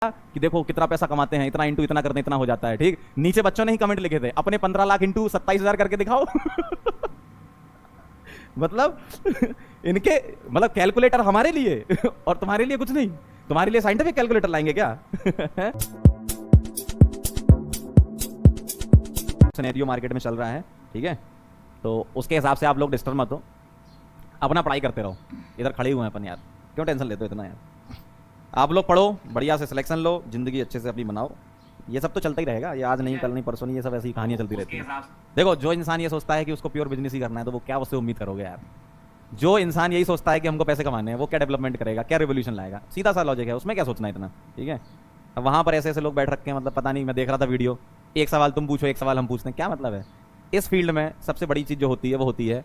कि देखो कितना पैसा कमाते हैं, इतना इंटू इतना करते इतना हो जाता है। ठीक, नीचे बच्चों ने ही कमेंट लिखे थे अपने 15 लाख इंटू 27,000 करके दिखाओ। मतलब इनके मतलब कैलकुलेटर हमारे लिए और तुम्हारे लिए कुछ नहीं। तुम्हारे लिए साइंटिफिक कैलकुलेटर लाएंगे क्या? सिनेरियो मार्केट में चल रहा है, ठीक है, तो उसके हिसाब से आप लोग डिस्टर्ब मत हो, अपना पढ़ाई करते रहो। इधर खड़े हुए हैं अपन यार, क्यों टेंशन लेते हो इतना यार? आप लोग पढ़ो, बढ़िया से सिलेक्शन लो, जिंदगी अच्छे से अपनी बनाओ। ये सब तो चलता ही रहेगा, ये आज नहीं कल नहीं परसों नहीं, ये सब ऐसी कहानियां चलती रहती हैं। देखो, जो इंसान ये सोचता है कि उसको प्योर बिजनेस ही करना है, तो वो क्या उससे उम्मीद करोगे यार? जो इंसान यही सोचता है कि हमको पैसे कमाने हैं, वो क्या डेवलपमेंट करेगा, क्या रिवोल्यूशन लाएगा? सीधा सा लॉजिक है, उसमें क्या सोचना इतना, ठीक है? अब वहाँ पर ऐसे ऐसे लोग बैठ रखे हैं, मतलब पता नहीं, मैं देख रहा था वीडियो, एक सवाल तुम पूछो एक सवाल हम पूछते हैं, क्या मतलब है? इस फील्ड में सबसे बड़ी चीज़ जो होती है वो होती है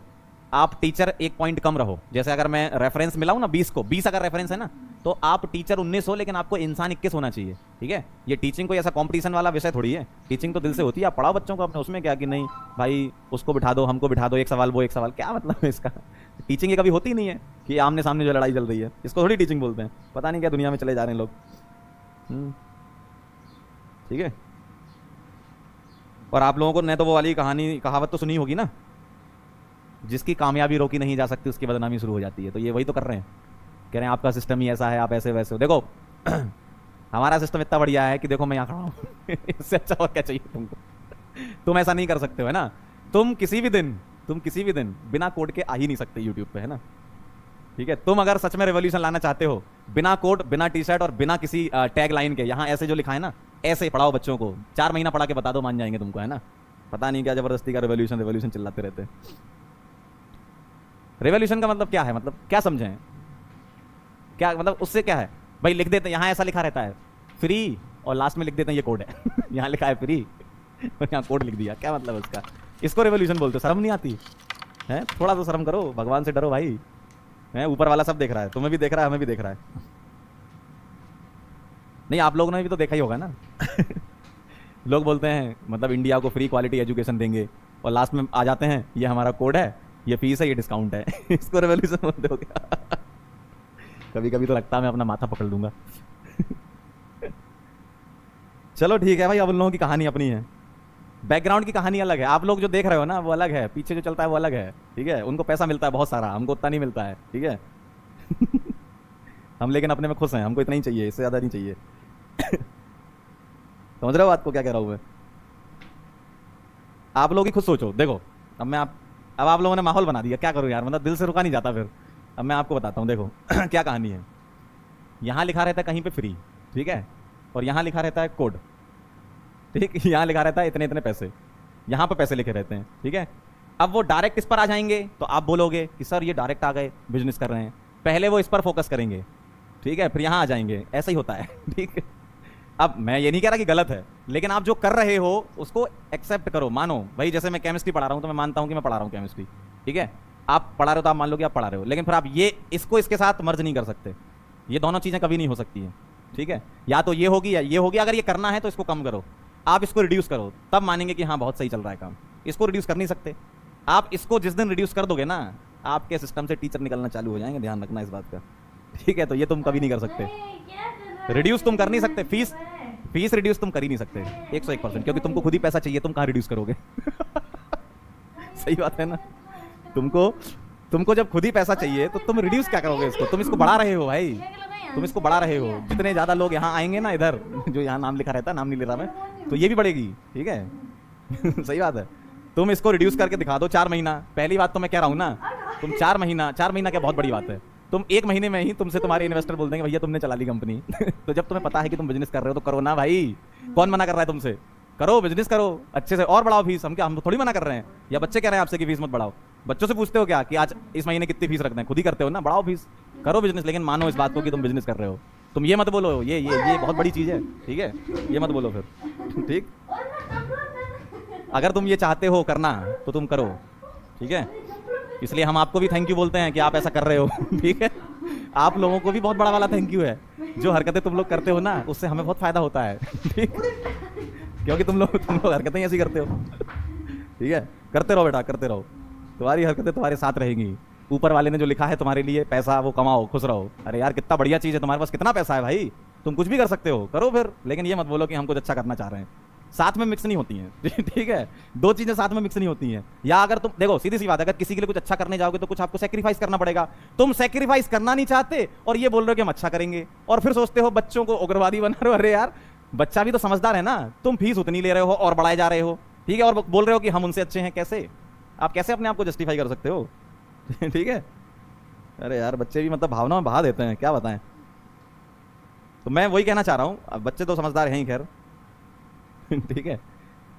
आप टीचर एक पॉइंट कम रहो। जैसे अगर मैं रेफरेंस मिलाऊं ना 20 को, 20 अगर रेफरेंस है ना, तो आप टीचर 19 हो, लेकिन आपको इंसान 21 होना चाहिए, ठीक है? ये टीचिंग कोई ऐसा कंपटीशन वाला विषय थोड़ी है, टीचिंग तो दिल से होती है। आप पढ़ाओ बच्चों को अपने, उसमें क्या कि नहीं भाई उसको बिठा दो हमको बिठा दो, एक सवाल वो एक सवाल, क्या मतलब है इसका? टीचिंग ये कभी होती नहीं है कि आमने सामने जो लड़ाई चल रही है, इसको थोड़ी टीचिंग बोलते हैं। पता नहीं क्या दुनिया में चले जा रहे हैं लोग, ठीक है? और आप लोगों को न तो वो वाली कहानी कहावत तो सुनी होगी ना, जिसकी कामयाबी रोकी नहीं जा सकती उसकी बदनामी शुरू हो जाती है। तो ये वही तो कर रहे हैं, कह रहे हैं आपका सिस्टम ही ऐसा है, आप ऐसे वैसे हो। देखो हमारा सिस्टम इतना बढ़िया है कि देखो मैं यहाँ खड़ा हूँ इससे अच्छा और क्या चाहिए तुमको? तुम ऐसा नहीं कर सकते हो, है ना? तुम किसी भी दिन बिना कोड के आ ही नहीं सकते यूट्यूब पे, है ना? ठीक है, तुम अगर सच में रेवोल्यूशन लाना चाहते हो, बिना कोड, बिना टी शर्ट और बिना किसी टैग लाइन के, यहाँ ऐसे जो लिखा है ना, ऐसे पढ़ाओ बच्चों को, 4 महीना पढ़ा के बता दो, मान जाएंगे तुमको, है ना? पता नहीं क्या जबरदस्ती का रेवोल्यूशन चिल्लाते रहते। रेवोल्यूशन का मतलब क्या है, मतलब क्या समझें, क्या मतलब उससे क्या है? भाई लिख देते हैं, यहाँ ऐसा लिखा रहता है फ्री, और लास्ट में लिख देते हैं ये कोड है। यहाँ लिखा है फ्री और यहाँ कोड लिख दिया, क्या मतलब उसका? इसको रेवोल्यूशन बोलते हो? शर्म नहीं आती है? थोड़ा तो शर्म करो, भगवान से डरो भाई, है? ऊपर वाला सब देख रहा है, तुम्हें भी देख रहा है, हमें भी देख रहा है। नहीं, आप लोगों ने भी तो देखा ही होगा ना। लोग बोलते हैं मतलब इंडिया को फ्री क्वालिटी एजुकेशन देंगे, और लास्ट में आ जाते हैं ये हमारा कोड है, ये फीस है, ये डिस्काउंट है। इसको रेवोल्यूशन बोलते हो क्या? कभी कभी तो लगता है मैं अपना माथा पकड़ लूंगा। चलो ठीक है भाई, अब उन लोगों की कहानी अपनी है, बैकग्राउंड की कहानी अलग है। आप लोग जो देख रहे हो ना वो अलग है, पीछे जो चलता है वो अलग है, ठीक है? उनको पैसा मिलता है बहुत सारा, हमको उतना नहीं मिलता है, ठीक है? हम लेकिन अपने में खुश हैं, हमको इतना ही चाहिए, इससे ज्यादा नहीं चाहिए। समझ रहे हो बात को, क्या कह रहा हूं मैं? आप लोग ही खुद सोचो। देखो अब आप लोगों ने माहौल बना दिया, क्या करूं यार, मतलब दिल से रुका नहीं जाता फिर। अब मैं आपको बताता हूं, देखो क्या कहानी है। यहां लिखा रहता है कहीं पे फ्री, ठीक है, और यहां लिखा रहता है कोड, ठीक, यहां लिखा रहता है इतने इतने पैसे, यहां पर पैसे लिखे रहते हैं, ठीक है? अब वो डायरेक्ट इस पर आ जाएंगे तो आप बोलोगे कि सर ये डायरेक्ट आ गए, बिजनेस कर रहे हैं। पहले वो इस पर फोकस करेंगे, ठीक है, फिर यहां आ जाएंगे, ऐसा ही होता है। ठीक है, अब मैं ये नहीं कह रहा कि गलत है, लेकिन आप जो कर रहे हो उसको एक्सेप्ट करो, मानो। भाई जैसे मैं केमिस्ट्री पढ़ा रहा हूं तो मैं मानता हूं कि मैं पढ़ा रहा हूं केमिस्ट्री, ठीक है? आप पढ़ा रहे हो तो आप मान लो कि आप पढ़ा रहे हो, लेकिन फिर आप ये इसको इसके साथ मर्ज नहीं कर सकते। ये दोनों चीजें कभी नहीं हो सकती है, ठीक है? या तो ये होगी या ये होगी। अगर ये करना है तो इसको कम करो, आप इसको रिड्यूस करो, तब मानेंगे कि हाँ बहुत सही चल रहा है काम। इसको रिड्यूस कर नहीं सकते आप। इसको जिस दिन रिड्यूस कर दोगे ना, आपके सिस्टम से टीचर निकलना चालू हो जाएंगे, ध्यान रखना इस बात का, ठीक है? तो ये तुम कभी नहीं कर सकते, रिड्यूस तुम कर नहीं सकते। फीस रिड्यूस तुम कर ही नहीं सकते 101%, क्योंकि तुमको खुद ही पैसा चाहिए, तुम कहाँ रिड्यूस करोगे? सही बात है ना? तुमको जब खुद ही पैसा चाहिए तो तुम रिड्यूस क्या करोगे इसको? तुम इसको बढ़ा रहे हो भाई, तुम इसको बढ़ा रहे हो। जितने ज्यादा लोग यहाँ आएंगे ना, इधर जो यहाँ नाम लिखा रहता है, नाम नहीं ले रहा मैं, तो ये भी बढ़ेगी, ठीक है? सही बात है। तुम इसको रिड्यूस करके दिखा दो 4 महीना। पहली बात तो मैं कह रहा हूँ ना, तुम 4 महीना क्या बहुत बड़ी बात है। तुम 1 महीने में ही तुमसे तुम्हारे इन्वेस्टर बोल देंगे भैया तुमने चला ली कंपनी। तो जब तुम्हें पता है कि तुम बिजनेस कर रहे हो तो करो ना भाई, कौन मना कर रहा है तुमसे? करो, बिजनेस करो अच्छे से, और बढ़ाओ फीस। हम थोड़ी मना कर रहे हैं, या बच्चे कह रहे हैं आपसे कि फीस मत बढ़ाओ? बच्चों से पूछते हो क्या कि आज इस महीने कितनी फीस रखते हैं? खुद ही करते हो ना, बढ़ाओ फीस, करो बिजनेस, लेकिन मानो इस बात को कि तुम बिजनेस कर रहे हो। तुम ये मत बोलो ये बहुत बड़ी चीज है, ठीक है? ये मत बोलो फिर, ठीक? अगर तुम ये चाहते हो करना तो तुम करो, ठीक है? इसलिए हम आपको भी थैंक यू बोलते हैं कि आप ऐसा कर रहे हो, ठीक है? आप लोगों को भी बहुत बड़ा वाला थैंक यू है। जो हरकतें तुम लोग करते हो ना, उससे हमें बहुत फायदा होता है, ठीक? क्योंकि तुम लोग हरकतें ऐसी करते हो, ठीक है? करते रहो बेटा, करते रहो, तुम्हारी हरकतें तुम्हारे साथ रहेंगी। ऊपर वाले ने जो लिखा है तुम्हारे लिए पैसा, वो कमाओ, खुश रहो। अरे यार कितना बढ़िया चीज है, तुम्हारे पास कितना पैसा है भाई, तुम कुछ भी कर सकते हो, करो फिर, लेकिन ये मत बोलो कि हम कुछ अच्छा करना चाह रहे हैं। साथ में मिक्स नहीं होती हैं ठीक है, दो चीजें साथ में मिक्स नहीं होती हैं। या अगर तुम देखो, सीधी सी बात है, अगर किसी के लिए कुछ अच्छा करने जाओगे तो कुछ आपको सेक्रीफाइस करना पड़ेगा। तुम सेक्रीफाइस करना नहीं चाहते और ये बोल रहे हो कि हम अच्छा करेंगे, और फिर सोचते हो बच्चों को उग्रवादी बना रहे हो। अरे यार, बच्चा भी तो समझदार है ना। तुम फीस उतनी ले रहे हो और बढ़ाए जा रहे हो, ठीक है, और बोल रहे हो कि हम उनसे अच्छे हैं। कैसे आप कैसे अपने आप को जस्टिफाई कर सकते हो ठीक है। अरे यार, बच्चे भी मतलब भावना में बहा देते हैं, क्या बताएं। तो मैं वही कहना चाह रहा हूं, अब बच्चे तो समझदार हैं ही खैर ठीक है,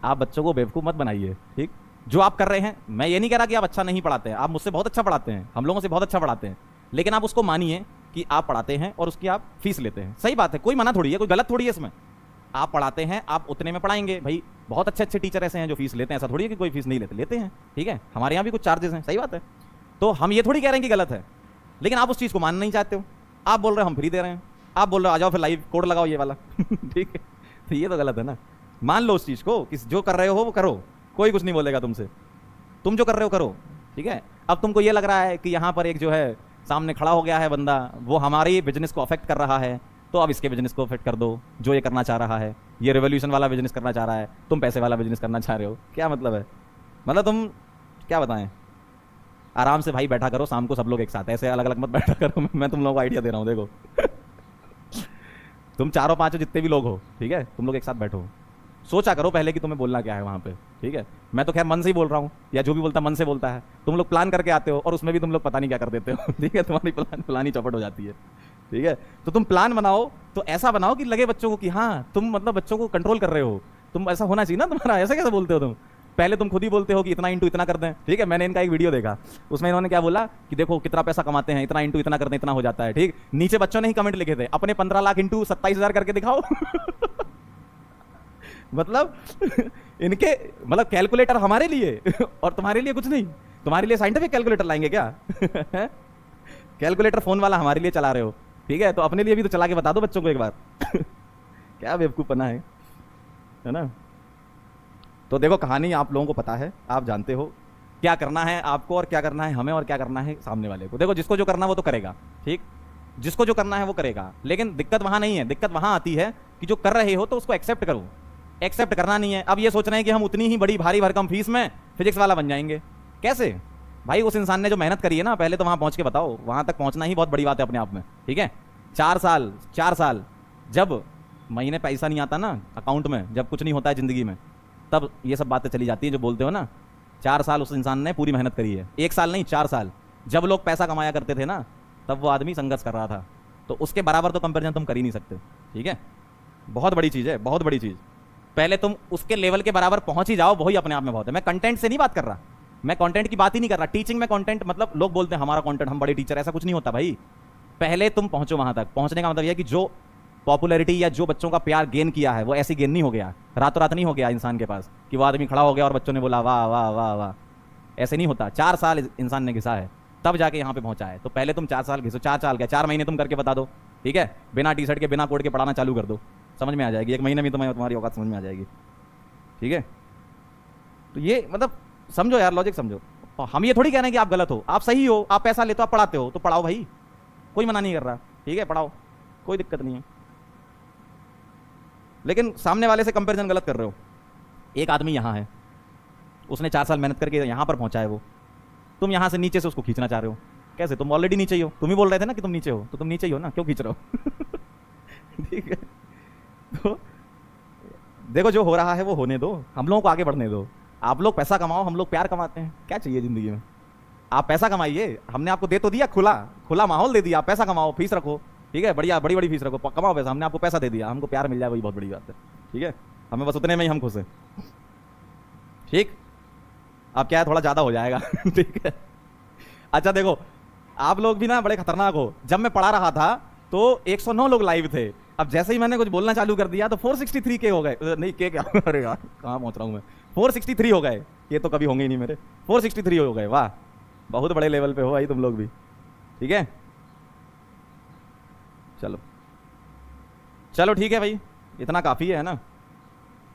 आप बच्चों को बेवकूफ मत बनाइए। ठीक, जो आप कर रहे हैं, मैं ये नहीं कह रहा कि आप अच्छा नहीं पढ़ाते हैं, आप मुझसे बहुत अच्छा पढ़ाते हैं, हम लोगों से बहुत अच्छा पढ़ाते हैं, लेकिन आप उसको मानिए कि आप पढ़ाते हैं और उसकी आप फीस लेते हैं। सही बात है, कोई मना थोड़ी है, कोई गलत थोड़ी है इसमें। आप पढ़ाते हैं, आप उतने में पढ़ाएंगे भाई। बहुत अच्छे अच्छे टीचर ऐसे हैं जो फीस लेते हैं, ऐसा थोड़ी है कि कोई फीस नहीं लेते, लेते हैं। ठीक है, हमारे यहाँ भी कुछ चार्जेस हैं, सही बात है। तो हम ये थोड़ी कह रहे हैं कि गलत है, लेकिन आप उस चीज़ को मानना नहीं चाहते हो। आप बोल रहे हो हम फ्री दे रहे हैं, आप बोल रहे हो आ जाओ फिर लाइव कोड लगाओ ये वाला ठीक है, तो ये तो गलत है ना। मान लो उस चीज़ को कि जो कर रहे हो वो करो, कोई कुछ नहीं बोलेगा तुमसे, तुम जो कर रहे हो करो। ठीक है, अब तुमको ये लग रहा है कि यहाँ पर एक जो है सामने खड़ा हो गया है बंदा, वो हमारे बिजनेस को अफेक्ट कर रहा है, तो अब इसके बिजनेस को अफेक्ट कर दो। जो ये करना चाह रहा है, ये रेवोल्यूशन वाला बिजनेस करना चाह रहा है, तुम पैसे वाला बिजनेस करना चाह रहे हो, क्या मतलब है। मतलब तुम क्या बताएं, आराम से भाई बैठा करो शाम को सब लोग एक साथ, ऐसे अलग अलग मत बैठा करो मैं तुम लोगों को आइडिया दे रहा हूँ, देखो तुम चारों पांचों जितने भी लोग हो, ठीक है, तुम लोग एक साथ बैठो, सोचा करो पहले कि तुम्हें बोलना क्या है वहाँ पे। ठीक है, मैं तो खैर मन से ही बोल रहा हूँ, या जो भी बोलता मन से बोलता है। तुम लोग प्लान करके आते हो और उसमें भी तुम लोग पता नहीं क्या कर देते हो ठीक है, तुम्हारी प्लान ही चौपट हो जाती है। ठीक है, तो तुम प्लान बनाओ तो ऐसा बनाओ कि लगे बच्चों को कि हाँ तुम मतलब बच्चों को कंट्रोल कर रहे हो। तुम ऐसा होना चाहिए ना तुम्हारा, ऐसा कैसे बोलते हो तुम। पहले तुम खुद ही बोलते हो कि इतना इंटू इतना कर दें। ठीक है, मैंने इनका एक वीडियो देखा, उसमें इन्होंने क्या बोला कि देखो कितना पैसा कमाते हैं, इतना इंटू इतना कर दें इतना हो जाता है। ठीक, नीचे बच्चों ने ही कमेंट लिखे थे अपने 15 लाख इंटू 27,000 करके दिखाओ मतलब इनके मतलब कैलकुलेटर हमारे लिए और तुम्हारे लिए कुछ नहीं। तुम्हारे लिए साइंटिफिक कैलकुलेटर लाएंगे क्या कैलकुलेटर फोन वाला हमारे लिए चला रहे हो। ठीक है, तो अपने लिए भी तो चला के बता दो बच्चों को एक बार क्या बेवकूफपना है ना। तो देखो, कहानी आप लोगों को पता है, आप जानते हो क्या करना है आपको और क्या करना है हमें और क्या करना है सामने वाले को। देखो, जिसको जो करना वो तो करेगा, ठीक, जिसको जो करना है वो करेगा, लेकिन दिक्कत वहां नहीं है। दिक्कत वहां आती है कि जो कर रहे हो तो उसको एक्सेप्ट करो। एक्सेप्ट करना नहीं है। अब ये सोच रहे हैं कि हम उतनी ही बड़ी भारी भरकम फीस में फिजिक्स वाला बन जाएंगे, कैसे भाई। उस इंसान ने जो मेहनत करी है ना, पहले तो वहां पहुंच के बताओ। वहां तक पहुंचना ही बहुत बड़ी बात है अपने आप में। ठीक है, 4 साल जब महीने पैसा नहीं आता ना अकाउंट में, जब कुछ नहीं होता है जिंदगी में, तब ये सब बातें चली जाती है जो बोलते हो ना। 4 साल उस इंसान ने पूरी मेहनत करी है, 1 साल नहीं 4 साल। जब लोग पैसा कमाया करते थे ना, तब वो आदमी संघर्ष कर रहा था, तो उसके बराबर तो कंपेरिजन तुम कर ही नहीं सकते। ठीक है, बहुत बड़ी चीज है, बहुत बड़ी चीज। पहले तुम उसके लेवल के बराबर पहुंच ही जाओ, वही अपने आप में बहुत है। मैं कंटेंट से नहीं बात कर रहा, मैं कंटेंट की बात ही नहीं कर रहा। टीचिंग में कंटेंट मतलब लोग बोलते हैं हमारा कंटेंट, हम बड़े टीचर, ऐसा कुछ नहीं होता भाई। पहले तुम पहुंचो वहां तक। पहुंचने का मतलब यह कि जो पॉपुलैरिटी या जो बच्चों का प्यार गेन किया है, वो ऐसी गेन नहीं हो गया, रातों रात नहीं हो गया इंसान के पास कि वो आदमी खड़ा हो गया और बच्चों ने बोला वाह वाह वाह वाह। ऐसे नहीं होता। 4 साल इंसान ने घिसा है, तब जाके यहाँ पे पहुंचा है। तो पहले तुम 4 साल घिसो। 4 साल क्या, 4 महीने तुम करके बता दो। ठीक है, बिना टी शर्ट के बिना कोड के पढ़ाना चालू कर दो, समझ में आ जाएगी। 1 महीने में तुम्हारी औकात समझ में आ जाएगी। ठीक है, तो ये मतलब समझो यार, लॉजिक समझो। हम ये थोड़ी कह रहे हैं कि आप गलत हो, आप सही हो, आप पैसा लेते हो, आप पढ़ाते हो तो पढ़ाओ भाई, कोई मना नहीं कर रहा। ठीक है, पढ़ाओ, कोई दिक्कत नहीं है। लेकिन सामने वाले से कंपैरिजन गलत कर रहे हो। एक आदमी यहां है, उसने 4 साल मेहनत करके यहां पर पहुंचा है, वो तुम यहां से नीचे से उसको खींचना चाह रहे हो। कैसे, तुम ऑलरेडी नीचे ही हो। तुम ही बोल रहे थे ना कि तुम नीचे हो, तो तुम नीचे ही हो ना, क्यों खींच रहे हो ठीक है, तो देखो जो हो रहा है वो होने दो, हम लोगों को आगे बढ़ने दो। आप लोग पैसा कमाओ, हम लोग प्यार कमाते हैं। क्या चाहिए जिंदगी में, आप पैसा कमाइए। हमने आपको दे तो दिया, खुला माहौल दे दिया। आप पैसा कमाओ, फीस रखो। ठीक है, बढ़िया बड़ी फीस रखो, कमाओ पैसा। हमने आपको पैसा दे दिया, हमको प्यार मिल जाए, वही बहुत बड़ी बात है। ठीक है, हमें बस उतने में ही हम खुश हैं। ठीक, अब क्या है, थोड़ा ज्यादा हो जाएगा ठीक है। अच्छा देखो, आप लोग भी ना बड़े खतरनाक हो। जब मैं पढ़ा रहा था तो 109 लोग लाइव थे। अब जैसे ही मैंने कुछ बोलना चालू कर दिया तो 463 के हो गए। नहीं के क्या अरे यार कहाँ पहुंच रहा हूँ मैं। 463 हो गए। ये तो कभी होंगे ही नहीं मेरे। 463 हो गए। वाह, बहुत बड़े लेवल पे हो भाई तुम लोग भी। ठीक है, चलो चलो ठीक है भाई, इतना काफ़ी है ना,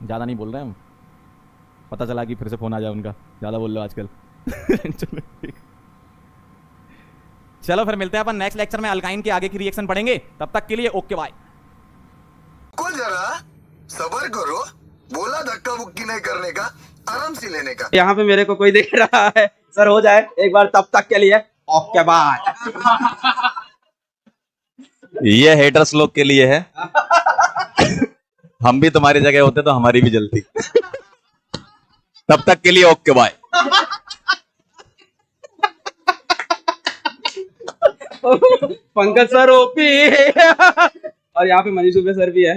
ज़्यादा नहीं बोल रहे हम। पता चला कि फिर से फ़ोन आ जाए उनका, ज़्यादा बोल रहे हो आजकल चलो ठीक, चलो फिर मिलते हैं अपन नेक्स्ट लेक्चर में। अल्काइन के आगे की रिएक्शन पढ़ेंगे। तब तक के लिए ओके बाय। रुको जरा, सबर करो, बोला धक्का मुक्की नहीं करने का, आराम से लेने का। यहाँ पे मेरे को कोई देख रहा है, सर हो जाए एक बार, तब तक के लिए ओके बाय। ये हेटर्स लोग के लिए है। हम भी तुम्हारी जगह होते तो हमारी भी जलती। तब तक के लिए ओके बाय। पंकज सर ओपी। और यहाँ पे मनीष दुबे सर भी है।